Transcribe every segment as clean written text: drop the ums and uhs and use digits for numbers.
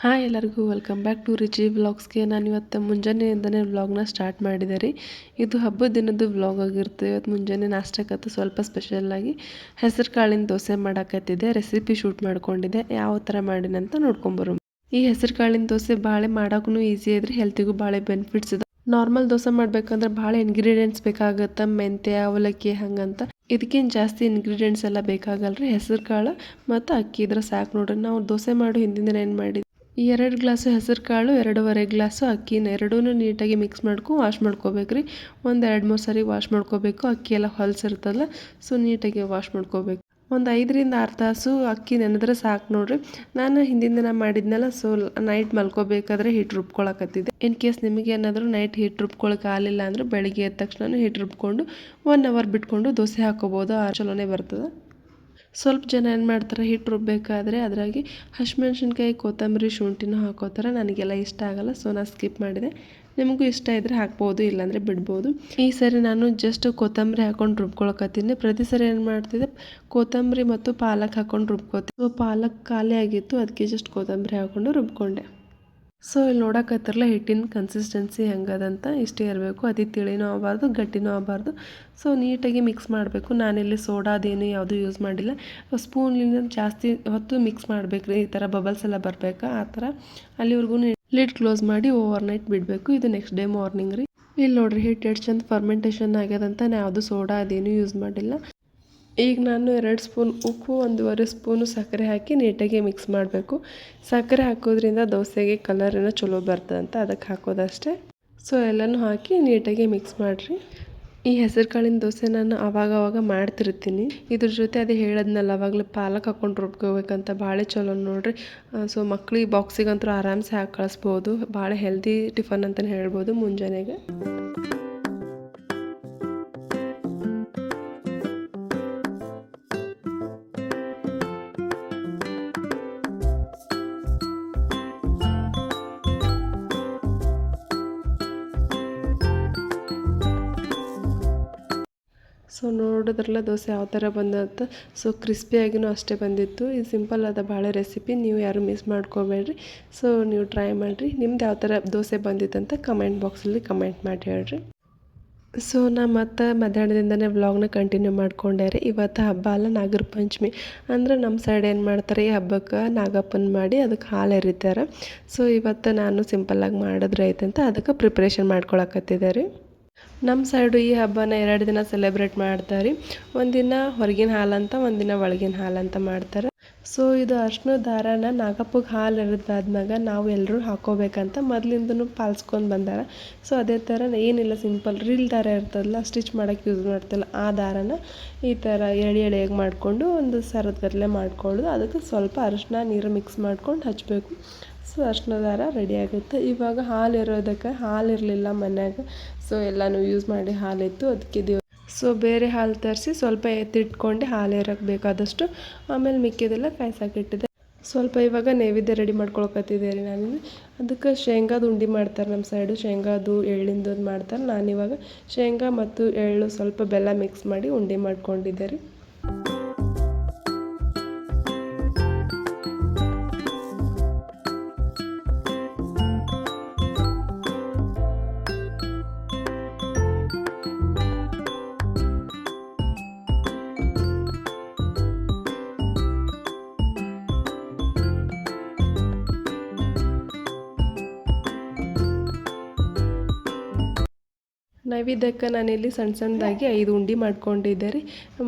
Hi ಎಲ್ಲರಿಗೂ welcome back to Richie ವ್ಲಾಗ್ಸ್ಗೆ. ನಾನು ಇವತ್ತು ಮುಂಜಾನೆಯಿಂದನೇ ವ್ಲಾಗ್ನ ಸ್ಟಾರ್ಟ್ ಮಾಡಿದೆ ರೀ. ಇದು ಹಬ್ಬದ ದಿನದ ವ್ಲಾಗ್ ಆಗಿರುತ್ತೆ. ಇವತ್ತು ಮುಂಜಾನೆ ನಾಷ್ಟಕ್ಕತ್ತು ಸ್ವಲ್ಪ ಸ್ಪೆಷಲ್ಲಾಗಿ ಹೆಸರು ಕಾಳಿನ ದೋಸೆ ಮಾಡೋಕತ್ತಿದ್ದೆ. ರೆಸಿಪಿ ಶೂಟ್ ಮಾಡ್ಕೊಂಡಿದ್ದೆ, ಯಾವ ಥರ ಮಾಡಿನಂತ ನೋಡ್ಕೊಂಬರು. ಈ ಹೆಸರು ಕಾಳಿನ ದೋಸೆ ಭಾಳ ಮಾಡೋಕ್ಕೂ ಈಸಿ ಐತ್ರಿ, ಹೆಲ್ತಿಗೂ ಭಾಳ ಬೆನಿಫಿಟ್ಸ್ ಇದೆ. ನಾರ್ಮಲ್ ದೋಸೆ ಮಾಡ್ಬೇಕಂದ್ರೆ ಭಾಳ ಇಂಗ್ರೀಡಿಯೆಂಟ್ಸ್ ಬೇಕಾಗುತ್ತೆ, ಮೆಂತ್ಯ ಅವಲಕ್ಕಿ ಹಂಗಂತ. ಇದಕ್ಕಿಂತ ಜಾಸ್ತಿ ಇಂಗ್ರೀಡಿಯೆಂಟ್ಸ್ ಎಲ್ಲ ಬೇಕಾಗಲ್ರಿ. ಹೆಸರು ಕಾಳು ಮತ್ತು ಅಕ್ಕಿ ಇದ್ರೆ ಸಾಕು ನೋಡ್ರಿ. ನಾವು ದೋಸೆ ಮಾಡೋ ಹಿಂದಿನ ದಿನ ಏನು ಮಾಡಿದ್ವಿ, 2 ಗ್ಲಾಸು ಹೆಸರು ಕಾಳು, 2.5 ಗ್ಲಾಸು ಅಕ್ಕಿನ ಎರಡೂ ನೀಟಾಗಿ ಮಿಕ್ಸ್ ವಾಶ್ ಮಾಡ್ಕೋಬೇಕ್ರಿ. ಒಂದು 2-3 ಸರಿ ವಾಶ್ ಮಾಡ್ಕೋಬೇಕು. ಅಕ್ಕಿ ಎಲ್ಲ ಹೊಲಸಿರ್ತಲ್ಲ, ಸೊ ನೀಟಾಗಿ ವಾಶ್ ಮಾಡ್ಕೋಬೇಕು. ಒಂದು 5ರಿಂದ 6 ತಾಸು ಅಕ್ಕಿ ನೆನೆದ್ರೆ ಸಾಕು ನೋಡ್ರಿ. ನಾನು ಹಿಂದಿನ ದಿನ ಮಾಡಿದ್ನಲ್ಲ, ಸೊ ನೈಟ್ ಮಲ್ಕೋಬೇಕಾದ್ರೆ ಹಿಟ್ಟು ರುಬ್ಕೊಳಕತ್ತಿದ್ದೆ. ಇನ್ ಕೇಸ್ ನಿಮಗೆ ಏನಾದರೂ ನೈಟ್ ಹಿಟ್ಟು ರುಬ್ಕೊಳಕ್ಕೆ ಆಗಲಿಲ್ಲ ಅಂದರೆ ಬೆಳಿಗ್ಗೆ ಎದ್ದ ತಕ್ಷಣ ಹಿಟ್ಟು ರುಬ್ಕೊಂಡು 1 ಅವರ್ ಬಿಟ್ಕೊಂಡು ದೋಸೆ ಹಾಕೋಬೋದು, ಚಲೋನೇ ಬರ್ತದೆ. ಸ್ವಲ್ಪ ಜನ ಏನು ಮಾಡ್ತಾರೆ, ಹಿಟ್ಟು ರುಬ್ಬಬೇಕಾದ್ರೆ ಅದ್ರಾಗಿ ಹಸಿಮೆಣ್ಸಿನ್ಕಾಯಿ, ಕೊತ್ತಂಬರಿ, ಶುಂಠಿನೂ ಹಾಕೋತಾರೆ. ನನಗೆಲ್ಲ ಇಷ್ಟ ಆಗಲ್ಲ, ಸೊ ನಾನು ಸ್ಕಿಪ್ ಮಾಡಿದೆ. ನಿಮಗೂ ಇಷ್ಟ ಇದ್ದರೆ ಹಾಕ್ಬೋದು, ಇಲ್ಲಾಂದರೆ ಬಿಡ್ಬೋದು. ಈ ಸರಿ ನಾನು ಜಸ್ಟ್ ಕೊತ್ತಂಬರಿ ಹಾಕೊಂಡು ರುಬ್ಕೊಳಕತ್ತೀನಿ. ಪ್ರತಿ ಸರಿ ಏನು ಮಾಡ್ತಿದ್ದೆ, ಕೊತ್ತಂಬರಿ ಮತ್ತು ಪಾಲಕ್ ಹಾಕೊಂಡು ರುಬ್ಕೋತೀನಿ. ಸೊ ಪಾಲಕ್ ಖಾಲಿ ಆಗಿತ್ತು, ಅದಕ್ಕೆ ಜಸ್ಟ್ ಕೊತ್ತಂಬರಿ ಹಾಕೊಂಡು ರುಬ್ಕೊಂಡೆ. ಸೊ ಇಲ್ಲಿ ನೋಡಕತ್ತಿರಲ್ಲ ಹಿಟ್ಟಿನ ಕನ್ಸಿಸ್ಟೆನ್ಸಿ ಹೆಂಗದಂತ. ಇಷ್ಟೇ ಇರಬೇಕು, ಅತಿ ತಿಳಿನೂ ಆಗಬಾರ್ದು, ಗಟ್ಟಿನೂ ಆಗಬಾರ್ದು. ಸೊ ನೀಟಾಗಿ ಮಿಕ್ಸ್ ಮಾಡಬೇಕು. ನಾನಿಲ್ಲಿ ಸೋಡಾದೇನು ಯಾವುದೂ ಯೂಸ್ ಮಾಡಿಲ್ಲ. ಸ್ಪೂನಿಂದ ಜಾಸ್ತಿ ಹೊತ್ತು ಮಿಕ್ಸ್ ಮಾಡಬೇಕು ರೀ, ಈ ಥರ ಬಬಲ್ಸ್ ಎಲ್ಲ ಬರಬೇಕು. ಆ ಥರ ಅಲ್ಲಿವರೆಗೂ ಲಿಡ್ ಕ್ಲೋಸ್ ಮಾಡಿ ಓವರ್ ನೈಟ್ ಬಿಡಬೇಕು. ಇದು ನೆಕ್ಸ್ಟ್ ಡೇ ಮಾರ್ನಿಂಗ್ ರೀ. ಇಲ್ಲಿ ನೋಡಿರಿ ಹಿಟ್ಟು ಎಷ್ಟು ಚಂದ ಫರ್ಮೆಂಟೇಷನ್ ಆಗ್ಯದಂತ. ನಾನು ಯಾವುದು ಸೋಡಾ ಅದೇನು ಯೂಸ್ ಮಾಡಿಲ್ಲ. ಈಗ ನಾನು 2 ಸ್ಪೂನ್ ಉಪ್ಪು, 1.5 ಸ್ಪೂನು ಸಕ್ಕರೆ ಹಾಕಿ ನೀಟಾಗಿ ಮಿಕ್ಸ್ ಮಾಡಬೇಕು. ಸಕ್ಕರೆ ಹಾಕೋದ್ರಿಂದ ದೋಸೆಗೆ ಕಲರ್ ಚಲೋ ಬರ್ತದಂತ, ಅದಕ್ಕೆ ಹಾಕೋದಷ್ಟೇ. ಸೊ ಎಲ್ಲನೂ ಹಾಕಿ ನೀಟಾಗಿ ಮಿಕ್ಸ್ ಮಾಡಿರಿ. ಈ ಹೆಸರು ಕಾಳಿನ ದೋಸೆ ನಾನು ಆವಾಗವಾಗ ಮಾಡ್ತಿರ್ತೀನಿ. ಇದ್ರ ಜೊತೆ ಅದೇ ಹೇಳದ್ನಲ್ಲ ಅವಾಗಲೇ ಪಾಲಕ್ ಹಾಕೊಂಡು ರುಬ್ಕೋಬೇಕಂತ, ಭಾಳ ಚಲೋ ನೋಡಿರಿ. ಸೊ ಮಕ್ಳಿಗೆ ಬಾಕ್ಸಿಗಂತೂ ಆರಾಮ್ಸೆ ಹಾಕಿ ಕಳಿಸ್ಬೋದು. ಭಾಳ ಹೆಲ್ದಿ ಟಿಫನ್ ಅಂತಲೇ ಹೇಳ್ಬೋದು ಮುಂಜಾನೆಗೆ. ಸೊ ನೋಡಿದ್ರಲ್ಲ ದೋಸೆ ಯಾವ ಥರ ಬಂದಂತ. ಸೊ ಕ್ರಿಸ್ಪಿಯಾಗಿನೂ ಅಷ್ಟೇ ಬಂದಿತ್ತು. ಇದು ಸಿಂಪಲ್ ಆದ ಭಾಳ ರೆಸಿಪಿ, ನೀವು ಯಾರು ಮಿಸ್ ಮಾಡ್ಕೋಬೇಡ್ರಿ. ಸೊ ನೀವು ಟ್ರೈ ಮಾಡಿರಿ. ನಿಮ್ದು ಯಾವ ಥರ ದೋಸೆ ಬಂದಿತ್ತಂತ ಕಮೆಂಟ್ ಬಾಕ್ಸಲ್ಲಿ ಕಮೆಂಟ್ ಮಾಡಿ ಹೇಳ್ರಿ. ಸೊ ನಾ ಮತ್ತು ಮಧ್ಯಾಹ್ನದಿಂದನೇ ವ್ಲಾಗ್ನ ಕಂಟಿನ್ಯೂ ಮಾಡ್ಕೊಂಡೆ ರೀ. ಇವತ್ತು ಹಬ್ಬ ಅಲ್ಲ, ನಾಗರ ಪಂಚಮಿ. ಅಂದ್ರೆ ನಮ್ಮ ಸೈಡ್ ಏನು ಮಾಡ್ತಾರೆ, ಈ ಹಬ್ಬಕ್ಕೆ ನಾಗಪ್ಪನ ಮಾಡಿ ಅದಕ್ಕೆ ಹಾಲು ಎರಿತಾರೆ. ಸೊ ಇವತ್ತು ನಾನು ಸಿಂಪಲ್ಲಾಗಿ ಮಾಡಿದ್ರೆ ಐತಂತ ಅದಕ್ಕೆ ಪ್ರಿಪ್ರೇಷನ್ ಮಾಡ್ಕೊಳಕತ್ತಿದ್ದೆ ರೀ. ನಮ್ಮ ಸೈಡು ಈ ಹಬ್ಬನ 2 ದಿನ ಸೆಲೆಬ್ರೇಟ್ ಮಾಡ್ತಾರೆ. ಒಂದಿನ ಹೊರಗಿನ ಹಾಲಂತ, ಒಂದಿನ ಒಳಗಿನ ಹಾಲಂತ ಮಾಡ್ತಾರೆ. ಸೊ ಇದು ಅರ್ಶಿನ ದಾರಾನ ನಾಗಪ್ಪಗೆ ಹಾಲು ಎರೆದಾದ್ಮ್ಯಾಗ ನಾವು ಎಲ್ಲರೂ ಹಾಕೋಬೇಕಂತ ಮೊದಲಿಂದನೂ ಪಾಲಿಸ್ಕೊಂಡು ಬಂದಾರ. ಸೊ ಅದೇ ಥರ ಏನಿಲ್ಲ, ಸಿಂಪಲ್ ರೀಲ್ ದಾರ ಇರ್ತದಲ್ಲ, ಸ್ಟಿಚ್ ಮಾಡೋಕ್ಕೆ ಯೂಸ್ ಮಾಡ್ತಿಲ್ಲ, ಆ ದಾರನ ಈ ಥರ ಎಳೆಯಾಗಿ ಮಾಡಿಕೊಂಡು ಒಂದು ಸರದಗಟ್ಟಲೆ ಮಾಡ್ಕೊಳ್ಳೋದು. ಅದಕ್ಕೆ ಸ್ವಲ್ಪ ಅರಿಶಿನ ನೀರು ಮಿಕ್ಸ್ ಮಾಡ್ಕೊಂಡು ಹಚ್ಚಬೇಕು. ಸೊ ಅರಿಶಿನ ದಾರ ರೆಡಿ ಆಗುತ್ತೆ. ಇವಾಗ ಹಾಲು ಇರೋದಕ್ಕೆ ಹಾಲು ಇರಲಿಲ್ಲ ಮನ್ಯಾಗ, ಸೊ ಎಲ್ಲನೂ ಯೂಸ್ ಮಾಡಿ ಹಾಲಿತ್ತು, ಅದಕ್ಕೆ ಸೊ ಬೇರೆ ಹಾಲು ತರಿಸಿ ಸ್ವಲ್ಪ ಎತ್ತಿಟ್ಕೊಂಡು ಹಾಲು ಇರೋಕ್ಕೆ ಬೇಕಾದಷ್ಟು, ಆಮೇಲೆ ಮಿಕ್ಕಿದೆಲ್ಲ ಕಾಯ್ಸಾಕಿಟ್ಟಿದ್ದೆ. ಸ್ವಲ್ಪ ಇವಾಗ ನೈವೇದ್ಯ ರೆಡಿ ಮಾಡ್ಕೊಳಕತ್ತಿದ್ದೆ ರೀ ನಾನು. ಅದಕ್ಕೆ ಶೇಂಗಾದ ಉಂಡೆ ಮಾಡ್ತಾರೆ ನಮ್ಮ ಸೈಡು, ಶೇಂಗಾದು ಎಳ್ಳಿಂದು ಮಾಡ್ತಾರೆ. ನಾನಿವಾಗ ಶೇಂಗಾ ಮತ್ತು ಎಳ್ಳು ಸ್ವಲ್ಪ ಬೆಲ್ಲ ಮಿಕ್ಸ್ ಮಾಡಿ ಉಂಡೆ ಮಾಡ್ಕೊಂಡಿದ್ದೆ ರೀ. ನೈವೇದ್ಯಕ್ಕೆ ನಾನಿಲ್ಲಿ ಸಣ್ಣದಾಗಿ 5 ಉಂಡೆ ಮಾಡ್ಕೊಂಡಿದ್ದೆ ರೀ.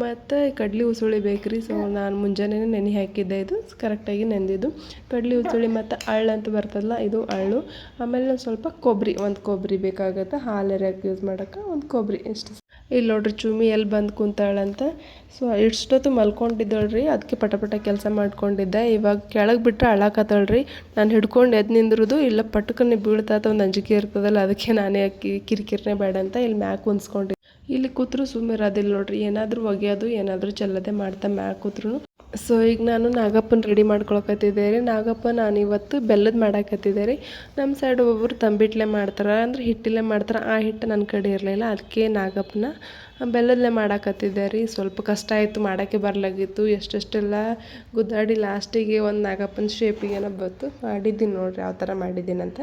ಮತ್ತು ಕಡ್ಲೆ ಉಸುಳಿ ಬೇಕು ರೀ. ಸೊ ನಾನು ಮುಂಜಾನೆ ನೆನೆ ಹಾಕಿದ್ದೆ, ಇದು ಕರೆಕ್ಟಾಗಿ ನೆಂದಿದ್ದು. ಕಡ್ಲೆ ಉಸುಳಿ ಮತ್ತು ಅಳ್ಳು ಅಂತ ಬರ್ತದಲ್ಲ, ಇದು ಅಳ್ಳು. ಆಮೇಲೆ ಸ್ವಲ್ಪ ಕೊಬ್ಬರಿ, ಒಂದು ಕೊಬ್ಬರಿ ಬೇಕಾಗುತ್ತೆ ಹಾಲು ಎರೆಯೋಕ್ಕೆ ಯೂಸ್ ಮಾಡೋಕ್ಕೆ, ಒಂದು ಕೊಬ್ಬರಿ ಇಷ್ಟು. ಇಲ್ಲಿ ನೋಡ್ರಿ ಚೂಮಿ ಎಲ್ಲಿ ಬಂದು ಕುಂತಾಳಂತ. ಸೊ ಇಷ್ಟೊತ್ತು ಮಲ್ಕೊಂಡಿದ್ದಳ್ರಿ, ಅದಕ್ಕೆ ಪಟ ಕೆಲಸ ಮಾಡ್ಕೊಂಡಿದ್ದೆ. ಇವಾಗ ಕೆಳಗೆ ಬಿಟ್ಟರೆ ಅಳಾಕತ್ತಳ್ರಿ. ನಾನು ಹಿಡ್ಕೊಂಡು ಎದ್ದು ನಿಂದ್ರದು, ಇಲ್ಲ ಪಟಕನೆ ಬೀಳ್ತಾತ, ಒಂದು ಅಂಜಿಕೆ ಇರ್ತದಲ್ಲ, ಅದಕ್ಕೆ ನಾನೇ ಕಿರಿಕಿರಿನೇ ಬೇಡ ಅಂತ ಇಲ್ಲಿ ಮ್ಯಾಕ್ ಕುಂದ್ಸ್ಕೊಂಡಿದ್ದೆ. ಇಲ್ಲಿ ಕೂತ್ರು ಸುಮ್ಮನೆ ಇರೋದಿಲ್ಲ ನೋಡ್ರಿ, ಏನಾದರೂ ಒಗೆಯೋದು ಏನಾದರೂ ಚೆಲ್ಲದೆ ಮಾಡ್ತಾ ಮ್ಯಾಕ್ ಕೂತ್ರು. ಸೊ ಈಗ ನಾನು ನಾಗಪ್ಪನ ರೆಡಿ ಮಾಡ್ಕೊಳಕತ್ತಿದ್ದೆ ರೀ. ನಾಗಪ್ಪ ನಾನಿವತ್ತು ಬೆಲ್ಲದ ಮಾಡಾಕತ್ತಿದ್ದೆ ರೀ. ನಮ್ಮ ಸೈಡ್ ಒಬ್ಬೊಬ್ರು ತಂಬಿಟ್ಲೆ ಮಾಡ್ತಾರೆ, ಅಂದ್ರೆ ಹಿಟ್ಟಲ್ಲೇ ಮಾಡ್ತಾರೆ. ಆ ಹಿಟ್ಟು ನನ್ನ ಕಡೆ ಇರಲಿಲ್ಲ, ಅದಕ್ಕೆ ನಾಗಪ್ಪನ ಬೆಲ್ಲದಲ್ಲೇ ಮಾಡಾಕತ್ತಿದ್ದೆ ರೀ. ಸ್ವಲ್ಪ ಕಷ್ಟ ಆಯಿತು, ಮಾಡೋಕ್ಕೆ ಬರಲಾಗಿತ್ತು. ಎಷ್ಟೆಷ್ಟೆಲ್ಲ ಗುದ್ದಾಡಿ ಲಾಸ್ಟಿಗೆ ಒಂದು ನಾಗಪ್ಪನ ಶೇಪಿಗೆ ಏನೋ ಬಂತು. ಮಾಡಿದ್ದೀನಿ ನೋಡಿರಿ ಯಾವ ಥರ ಮಾಡಿದ್ದೀನಂತ.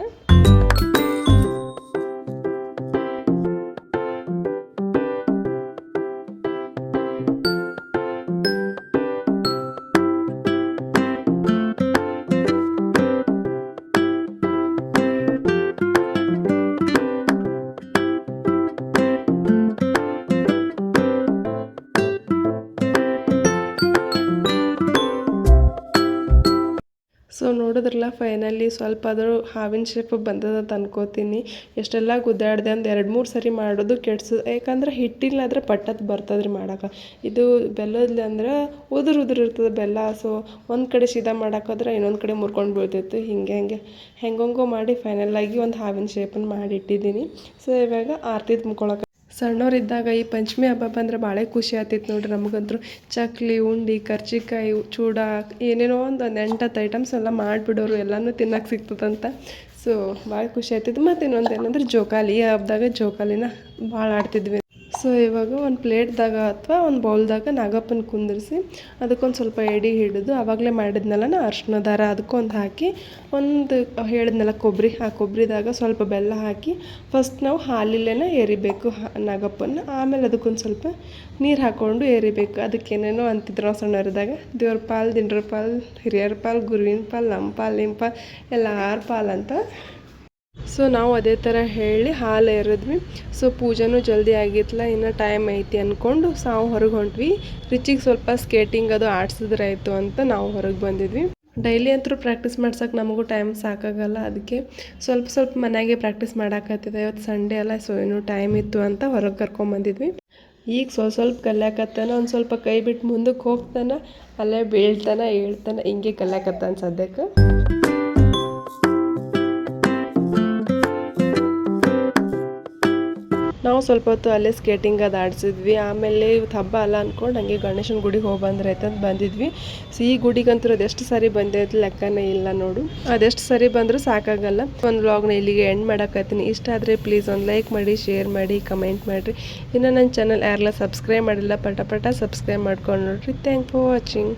ಸೊ ನೋಡಿದ್ರಲ್ಲ, ಫೈನಲಿ ಸ್ವಲ್ಪ ಆದರೂ ಹಾವಿನ ಶೇಪ್ ಬಂದದ ಅಂತ ಅನ್ಕೋತೀನಿ. ಎಷ್ಟೆಲ್ಲ ಗುದ್ದಾಡಿದೆ, ಒಂದು 2-3 ಸರಿ ಮಾಡೋದು ಕೆಡ್ಸು, ಯಾಕಂದ್ರೆ ಹಿಟ್ಟಿಲ್ಲಾದ್ರೆ ಪಟ್ಟತ್ ಬರ್ತದ್ರಿ ಮಾಡೋಕೆ. ಇದು ಬೆಲ್ಲದಲ್ಲಿ ಅಂದ್ರೆ ಉದುರು ಇರ್ತದೆ ಬೆಲ್ಲ. ಸೊ ಒಂದು ಕಡೆ ಸೀದಾ ಮಾಡೋಕ್ಕಾದ್ರೆ ಇನ್ನೊಂದು ಕಡೆ ಮುರ್ಕೊಂಡು ಬೀಳ್ತೈತಿ. ಹೆಂಗೋ ಮಾಡಿ ಫೈನಲಾಗಿ ಒಂದು ಹಾವಿನ ಶೇಪನ್ನು ಮಾಡಿಟ್ಟಿದ್ದೀನಿ. ಸೊ ಇವಾಗ ಆರ್ತಿದು ಮುಕ್ಕೊಳಕ್ಕೆ ಸಣ್ಣವರಿದ್ದಾಗ ಈ ಪಂಚಮಿ ಹಬ್ಬ ಬಂದ್ರೆ ಭಾಳ ಖುಷಿ ಆಗ್ತಿತ್ತು ನೋಡ್ರಿ. ನಮಗಂತೂ ಚಕ್ಲಿ, ಉಂಡೆ, ಕರ್ಜಿಕಾಯಿ, ಚೂಡ, ಏನೇನೋ ಒಂದು 8-10 ಐಟಮ್ಸ್ ಎಲ್ಲ ಮಾಡಿಬಿಡೋರು, ಎಲ್ಲನೂ ತಿನ್ನಕ್ಕೆ ಸಿಗ್ತದಂತ. ಸೊ ಭಾಳ ಖುಷಿ ಆಗ್ತಿತ್ತು. ಮತ್ತು ಇನ್ನೊಂದು ಏನಂದ್ರೆ ಜೋಕಾಲಿ, ಈ ಹಬ್ಬದಾಗ ಜೋಕಾಲಿನ ಭಾಳ ಆಡ್ತಿದ್ವಿ. ಸೊ ಇವಾಗ ಒಂದು ಪ್ಲೇಟ್ದಾಗ ಅಥವಾ ಒಂದು ಬೌಲ್ದಾಗ ನಾಗಪ್ಪನ ಕುಂದಿರಿಸಿ ಅದಕ್ಕೊಂದು ಸ್ವಲ್ಪ ಎಡೆ ಹಿಡಿದು ಆವಾಗಲೇ ಮಾಡಿದ್ನಲ್ಲ ನಾ ಅರ್ಶಿನ ದಾರ ಅದಕ್ಕೊಂದು ಹಾಕಿ, ಒಂದು ಹೇಳಿದ್ನಲ್ಲ ಕೊಬ್ಬರಿ, ಆ ಕೊಬ್ಬರಿದಾಗ ಸ್ವಲ್ಪ ಬೆಲ್ಲ ಹಾಕಿ ಫಸ್ಟ್ ನಾವು ಹಾಲಿಲೇನೆ ಎರಿಬೇಕು ನಾಗಪ್ಪನ. ಆಮೇಲೆ ಅದಕ್ಕೊಂದು ಸ್ವಲ್ಪ ನೀರು ಹಾಕ್ಕೊಂಡು ಎರಿಬೇಕು. ಅದಕ್ಕೇನೇನೋ ಅಂತಿದ್ರು ನಾವು ಸಣ್ಣವರಿದ್ದಾಗ, ದೇವ್ರ ಪಾಲು, ದಿಂಡ್ರ ಪಾಲು, ಹಿರಿಯರ ಪಾಲು, ಗುರುವಿನ ಪಾಲು, ನಮ್ಮ ಪಾಲು, ನಿಮ್ಮ ಪಾಲು, ಎಲ್ಲಾರ ಪಾಲು ಅಂತ. ಸೊ ನಾವು ಅದೇ ಥರ ಹೇಳಿ ಹಾಲು ಎರೆದ್ವಿ. ಸೊ ಪೂಜೆನೂ ಜಲ್ದಿ ಆಗಿತ್ತಲ್ಲ, ಇನ್ನು ಟೈಮ್ ಐತಿ ಅಂದ್ಕೊಂಡು ನಾವು ಹೊರಗೆ ಹೊಂಟ್ವಿ. ರಿಚಿಗೆ ಸ್ವಲ್ಪ ಸ್ಕೇಟಿಂಗ್ ಅದು ಆಡ್ಸಿದ್ರೆ ಆಯಿತು ಅಂತ ನಾವು ಹೊರಗೆ ಬಂದಿದ್ವಿ. ಡೈಲಿ ಅಂತೂ ಪ್ರಾಕ್ಟೀಸ್ ಮಾಡ್ಸೋಕೆ ನಮಗೂ ಟೈಮ್ ಸಾಕಾಗಲ್ಲ, ಅದಕ್ಕೆ ಸ್ವಲ್ಪ ಮನೆಯಾಗೆ ಪ್ರಾಕ್ಟೀಸ್ ಮಾಡಾಕತ್ತಿದೆ. ಇವತ್ತು ಸಂಡೇ ಅಲ್ಲ, ಸೊ ಇನ್ನೂ ಟೈಮ್ ಇತ್ತು ಅಂತ ಹೊರಗೆ ಕರ್ಕೊಂಬಂದಿದ್ವಿ. ಈಗ ಸ್ವಲ್ಪ ಕಲ್ಯಾಕತ್ತಾನ, ಒಂದು ಸ್ವಲ್ಪ ಕೈ ಬಿಟ್ಟು ಮುಂದಕ್ಕೆ ಹೋಗ್ತಾನೆ, ಅಲ್ಲೇ ಬೀಳ್ತಾನೆ, ಹೇಳ್ತಾನೆ, ಹಿಂಗೆ ಕಲ್ಯಾಕತ್ತಾನ ಸದ್ಯಕ್ಕೆ. ನಾವು ಸ್ವಲ್ಪ ಹೊತ್ತು ಅಲ್ಲೇ ಸ್ಕೇಟಿಂಗ್ ಅದು ಆಡಿಸಿದ್ವಿ. ಆಮೇಲೆ ಇವತ್ತು ಹಬ್ಬ ಅಲ್ಲ ಅಂದ್ಕೊಂಡು ಹಂಗೆ ಗಣೇಶನ ಗುಡಿಗೆ ಹೋಗಿ ಬಂದ್ರೆ ಆಯ್ತಂತ ಬಂದಿದ್ವಿ. ಸೊ ಈ ಗುಡಿಗಂತೂ ಅದೆಷ್ಟು ಸರಿ ಬಂದೈತೆ ಲೆಕ್ಕನೇ ಇಲ್ಲ ನೋಡು. ಅದೆಷ್ಟು ಸರಿ ಬಂದರೂ ಸಾಕಾಗಲ್ಲ. ಒಂದು ವ್ಲಾಗ್ನ ಇಲ್ಲಿಗೆ ಎಂಡ್ ಮಾಡೋಕತ್ತೀನಿ. ಇಷ್ಟ ಆದರೆ ಪ್ಲೀಸ್ ಒಂದು ಲೈಕ್ ಮಾಡಿ, ಶೇರ್ ಮಾಡಿ, ಕಮೆಂಟ್ ಮಾಡಿರಿ. ಇನ್ನು ನನ್ನ ಚಾನಲ್ ಯಾರೆಲ್ಲ ಸಬ್ಸ್ಕ್ರೈಬ್ ಮಾಡಿಲ್ಲ ಪಟ ಸಬ್ಸ್ಕ್ರೈಬ್ ಮಾಡ್ಕೊಂಡು ನೋಡಿರಿ. Thank for watching.